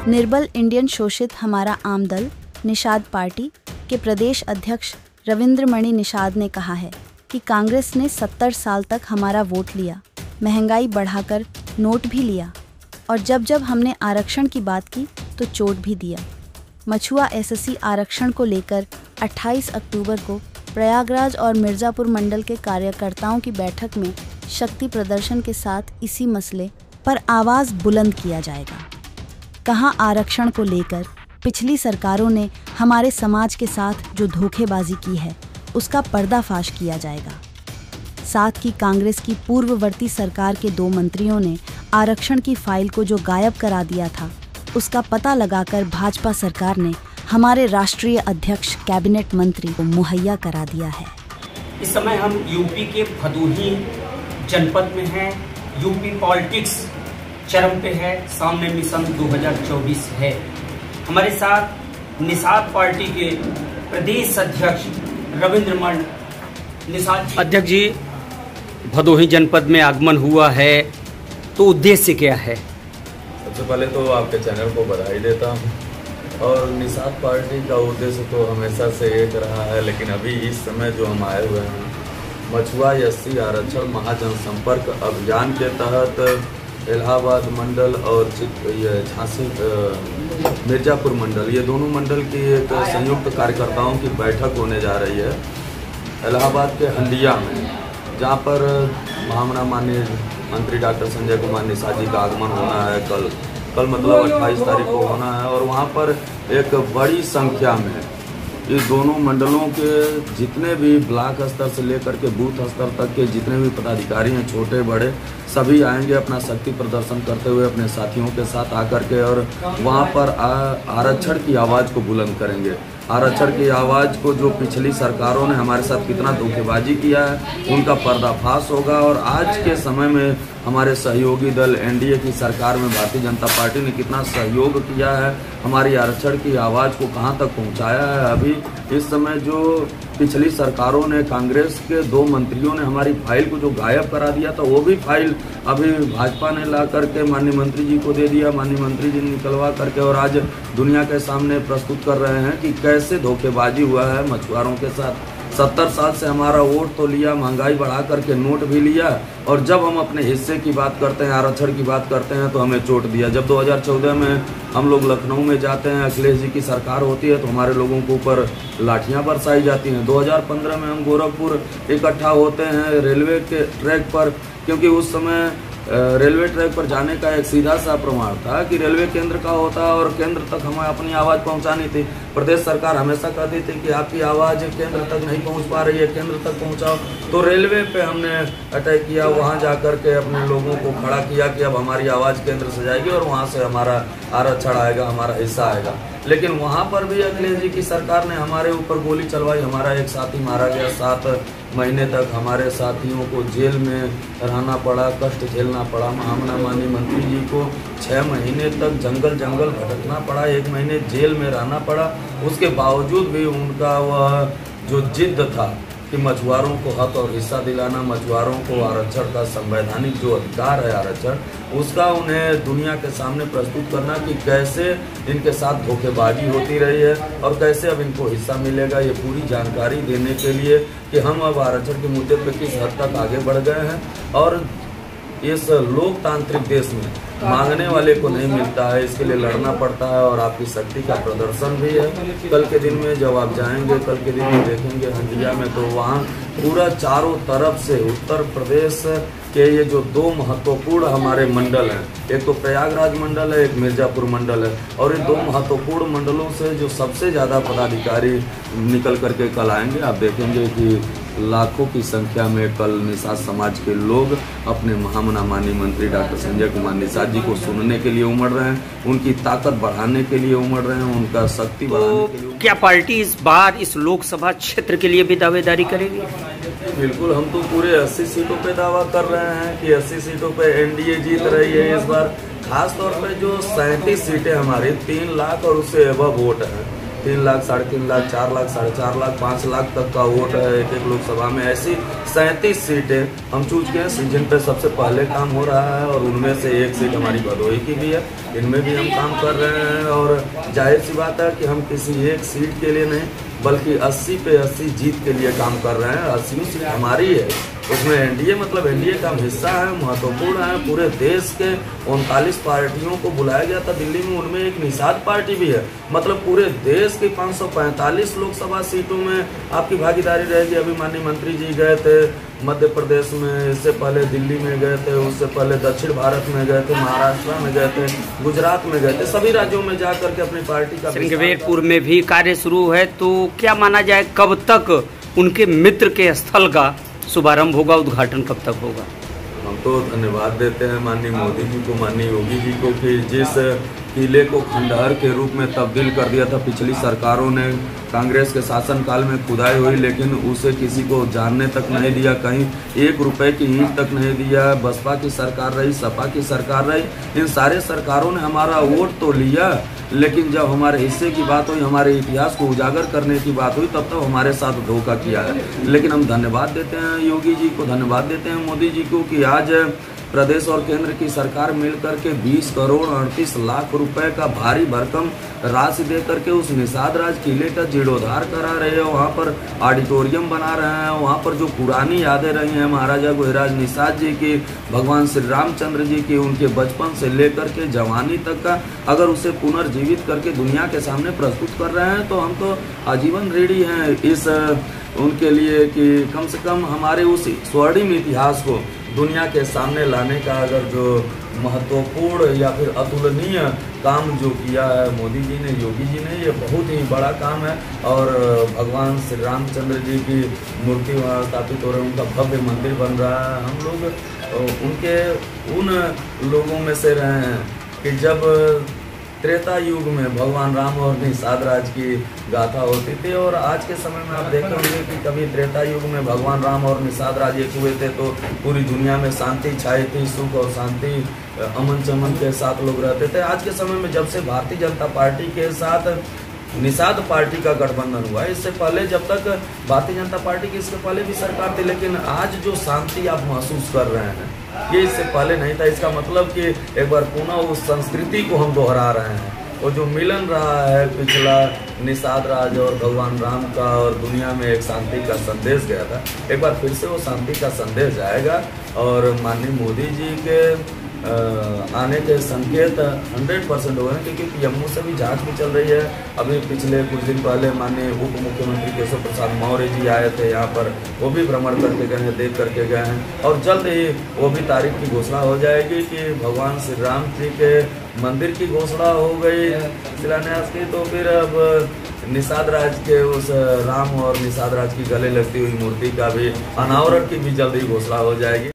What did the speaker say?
निर्बल इंडियन शोषित हमारा आम दल निषाद पार्टी के प्रदेश अध्यक्ष रविंद्रमणि निषाद ने कहा है कि कांग्रेस ने 70 साल तक हमारा वोट लिया, महंगाई बढ़ाकर नोट भी लिया और जब जब हमने आरक्षण की बात की तो चोट भी दिया। मछुआ एसएससी आरक्षण को लेकर 28 अक्टूबर को प्रयागराज और मिर्ज़ापुर मंडल के कार्यकर्ताओं की बैठक में शक्ति प्रदर्शन के साथ इसी मसले पर आवाज़ बुलंद किया जाएगा। कहां आरक्षण को लेकर पिछली सरकारों ने हमारे समाज के साथ जो धोखेबाजी की है उसका पर्दाफाश किया जाएगा। साथ ही कांग्रेस की पूर्ववर्ती सरकार के 2 मंत्रियों ने आरक्षण की फाइल को जो गायब करा दिया था उसका पता लगाकर भाजपा सरकार ने हमारे राष्ट्रीय अध्यक्ष कैबिनेट मंत्री को मुहैया करा दिया है। इस समय हम यूपी के भदोही जनपद में हैं। यूपी पॉलिटिक्स चरम पे है, सामने मिशन 2024 है। हमारे साथ निषाद पार्टी के प्रदेश अध्यक्ष रविंद्रमणि निषाद जी। अध्यक्ष जी, भदोही जनपद में आगमन हुआ है तो उद्देश्य क्या है? सबसे पहले तो आपके चैनल को बधाई देता हूँ और निषाद पार्टी का उद्देश्य तो हमेशा से एक रहा है, लेकिन अभी इस समय जो हम आए हुए हैं मछुआ एससी आरक्षण महाजनसंपर्क अभियान के तहत इलाहाबाद मंडल और ये झांसी मिर्ज़ापुर मंडल, ये दोनों मंडल की एक संयुक्त कार्यकर्ताओं की बैठक होने जा रही है इलाहाबाद के हंडिया में, जहाँ पर माननीय मंत्री डॉक्टर संजय कुमार निषाद जी का आगमन होना है। कल मतलब 28 तारीख को होना है और वहाँ पर एक बड़ी संख्या में इस दोनों मंडलों के जितने भी ब्लॉक स्तर से लेकर के बूथ स्तर तक के जितने भी पदाधिकारी हैं, छोटे बड़े सभी आएंगे अपना शक्ति प्रदर्शन करते हुए अपने साथियों के साथ आकर के और वहाँ पर आरक्षण की आवाज़ को बुलंद करेंगे। आरक्षण की आवाज़ को जो पिछली सरकारों ने हमारे साथ कितना धोखेबाजी किया है उनका पर्दाफाश होगा और आज के समय में हमारे सहयोगी दल एनडीए की सरकार में भारतीय जनता पार्टी ने कितना सहयोग किया है, हमारी आरक्षण की आवाज़ को कहां तक पहुंचाया है। अभी इस समय जो पिछली सरकारों ने कांग्रेस के 2 मंत्रियों ने हमारी फाइल को जो गायब करा दिया था वो भी फाइल अभी भाजपा ने ला करके माननीय मंत्री जी को दे दिया। माननीय मंत्री जी निकलवा करके और आज दुनिया के सामने प्रस्तुत कर रहे हैं कि कैसे धोखेबाजी हुआ है मछुआरों के साथ। 70 साल से हमारा वोट तो लिया, महंगाई बढ़ा करके नोट भी लिया और जब हम अपने हिस्से की बात करते हैं, आरक्षण की बात करते हैं तो हमें चोट दिया। जब 2014 में हम लोग लखनऊ में जाते हैं, अखिलेश जी की सरकार होती है तो हमारे लोगों के ऊपर लाठियां बरसाई जाती हैं। 2015 में हम गोरखपुर इकट्ठा होते हैं रेलवे के ट्रैक पर, क्योंकि उस समय रेलवे ट्रैक पर जाने का एक सीधा सा प्रमाण था कि रेलवे केंद्र का होता और केंद्र तक हमें अपनी आवाज़ पहुंचानी थी। प्रदेश सरकार हमेशा कहती थी कि आपकी आवाज़ केंद्र तक नहीं पहुंच पा रही है, केंद्र तक पहुंचाओ। तो रेलवे पे हमने अटैक किया, वहां जाकर के अपने लोगों को खड़ा किया कि अब हमारी आवाज़ केंद्र से जाएगी और वहां से हमारा आरक्षण आएगा, हमारा हिस्सा आएगा। लेकिन वहां पर भी अखिलेश जी की सरकार ने हमारे ऊपर गोली चलवाई, हमारा एक साथी मारा गया। 7 महीने तक हमारे साथियों को जेल में रहना पड़ा, कष्ट झेलना पड़ा। माननीय मंत्री जी को 6 महीने तक जंगल भटकना पड़ा, 1 महीने जेल में रहना पड़ा। उसके बावजूद भी उनका वह जो जिद था कि मछुआरों को हक और हिस्सा दिलाना, मछुआरों को आरक्षण का संवैधानिक जो अधिकार है आरक्षण, उसका उन्हें दुनिया के सामने प्रस्तुत करना कि कैसे इनके साथ धोखेबाजी होती रही है और कैसे अब इनको हिस्सा मिलेगा। ये पूरी जानकारी देने के लिए कि हम अब आरक्षण के मुद्दे पर किस हद तक आगे बढ़ गए हैं और इस लोकतांत्रिक देश में मांगने वाले को नहीं मिलता है, इसके लिए लड़ना पड़ता है और आपकी शक्ति का प्रदर्शन भी है। कल के दिन में जब आप जाएंगे, कल के दिन में देखेंगे हंडिया में, तो वहाँ पूरा चारों तरफ से उत्तर प्रदेश के ये जो 2 महत्वपूर्ण हमारे मंडल हैं, एक तो प्रयागराज मंडल है, एक मिर्ज़ापुर मंडल है, और इन 2 महत्वपूर्ण मंडलों से जो सबसे ज़्यादा पदाधिकारी निकल करके कल आएंगे, आप देखेंगे कि लाखों की संख्या में कल निषाद समाज के लोग अपने महामना माननीय मंत्री डॉक्टर संजय कुमार निषाद जी को सुनने के लिए उमड़ रहे हैं, उनकी ताकत बढ़ाने के लिए उमड़ रहे हैं, उनका शक्ति बढ़ाने के लिए। क्या पार्टी इस बार इस लोकसभा क्षेत्र के लिए भी दावेदारी करेगी? बिल्कुल, हम तो पूरे 80 सीटों पे दावा कर रहे हैं कि 80 सीटों पे एनडीए जीत रही है इस बार। खास तौर पे जो 37 सीटें हमारी 3 लाख और उससे एबव वोट हैं, 3 लाख, 3.5 लाख, 4 लाख, 4.5 लाख, 5 लाख तक का वोट है एक एक लोकसभा में। ऐसी 37 सीटें हम चूज किए हैं जिन पे सबसे पहले काम हो रहा है, और उनमें से एक सीट हमारी भदोही की भी है। इनमें भी हम काम कर रहे हैं, और जाहिर सी बात है कि हम किसी एक सीट के लिए नहीं बल्कि 80 पे 80 जीत के लिए काम कर रहे हैं। 80 सीट हमारी है, उसमें एनडीए मतलब एनडीए का हिस्सा है, महत्वपूर्ण है। पूरे देश के 39 पार्टियों को बुलाया गया था दिल्ली में, उनमें एक निषाद पार्टी भी है। मतलब पूरे देश की 545 लोकसभा सीटों में आपकी भागीदारी रहेगी। अभी माननीय मंत्री जी गए थे मध्य प्रदेश में, इससे पहले दिल्ली में गए थे, उससे पहले दक्षिण भारत में गए थे, महाराष्ट्र में गए थे, गुजरात में गए थे, सभी राज्यों में जा करके अपनी पार्टी का श्रृंगवेरपुर में भी कार्य शुरू है। तो क्या माना जाए कब तक उनके मित्र के स्थल का शुभारंभ होगा, उद्घाटन कब तक होगा? हम तो धन्यवाद देते हैं माननीय मोदी जी को, माननीय योगी जी को, कि जिस किले को खंडहर के रूप में तब्दील कर दिया था पिछली सरकारों ने, कांग्रेस के शासनकाल में खुदाई हुई, लेकिन उसे किसी को जानने तक नहीं दिया, कहीं 1 रुपए की ईंट तक नहीं दिया। बसपा की सरकार रही, सपा की सरकार रही, इन सारे सरकारों ने हमारा वोट तो लिया, लेकिन जब हमारे हिस्से की बात हुई, हमारे इतिहास को उजागर करने की बात हुई, तब तो हमारे साथ धोखा किया है। लेकिन हम धन्यवाद देते हैं योगी जी को, धन्यवाद देते हैं मोदी जी को कि आज प्रदेश और केंद्र की सरकार मिलकर के 20 करोड़ 38 लाख रुपए का भारी भरकम राशि दे करके उस निषाद राज किले का जीर्णोद्धार करा रहे हैं। वहाँ पर ऑडिटोरियम बना रहे हैं। वहाँ पर जो पुरानी यादें रही हैं महाराजा गुहिराज निषाद जी की, भगवान श्री रामचंद्र जी की, उनके बचपन से लेकर के जवानी तक का, अगर उसे पुनर्जीवित करके दुनिया के सामने प्रस्तुत कर रहे हैं, तो हम तो आजीवन ऋणी हैं इस उनके लिए कि कम से कम हमारे उस स्वर्णिम इतिहास को दुनिया के सामने लाने का अगर जो महत्वपूर्ण या फिर अतुलनीय काम जो किया है मोदी जी ने, योगी जी ने, ये बहुत ही बड़ा काम है। और भगवान श्री रामचंद्र जी की मूर्ति वहाँ स्थापित हो रही है, उनका भव्य मंदिर बन रहा है। हम लोग उनके उन लोगों में से रहे हैं कि जब त्रेता युग में भगवान राम और निषाद राज की गाथा होती थी, और आज के समय में आप देखे होंगे कि कभी त्रेता युग में भगवान राम और निषाद राज एक हुए थे तो पूरी दुनिया में शांति छाई थी, सुख और शांति, अमन चमन के साथ लोग रहते थे। आज के समय में जब से भारतीय जनता पार्टी के साथ निषाद पार्टी का गठबंधन हुआ है, इससे पहले जब तक भारतीय जनता पार्टी की इसके पहले भी सरकार थी, लेकिन आज जो शांति आप महसूस कर रहे हैं ये इससे पहले नहीं था। इसका मतलब कि एक बार पुनः उस संस्कृति को हम दोहरा रहे हैं, और जो मिलन रहा है पिछला निषाद राज और भगवान राम का, और दुनिया में एक शांति का संदेश गया था, एक बार फिर से वो शांति का संदेश जाएगा। और माननीय मोदी जी के आने के संकेत 100% हो रहे हैं, क्योंकि पीएमओ से भी जांच भी चल रही है। अभी पिछले कुछ दिन पहले माननीय उप मुख्यमंत्री केशव प्रसाद मौर्य जी आए थे यहाँ पर, वो भी भ्रमण करके गए हैं, देख करके गए हैं, और जल्द ही वो भी तारीख की घोषणा हो जाएगी कि भगवान श्री राम जी के मंदिर की घोषणा हो गई शिलान्यास की, तो फिर अब निषाद राज के उस राम और निषाद राज की गले लगती हुई मूर्ति का भी अनावरण की भी जल्द ही घोषणा हो जाएगी।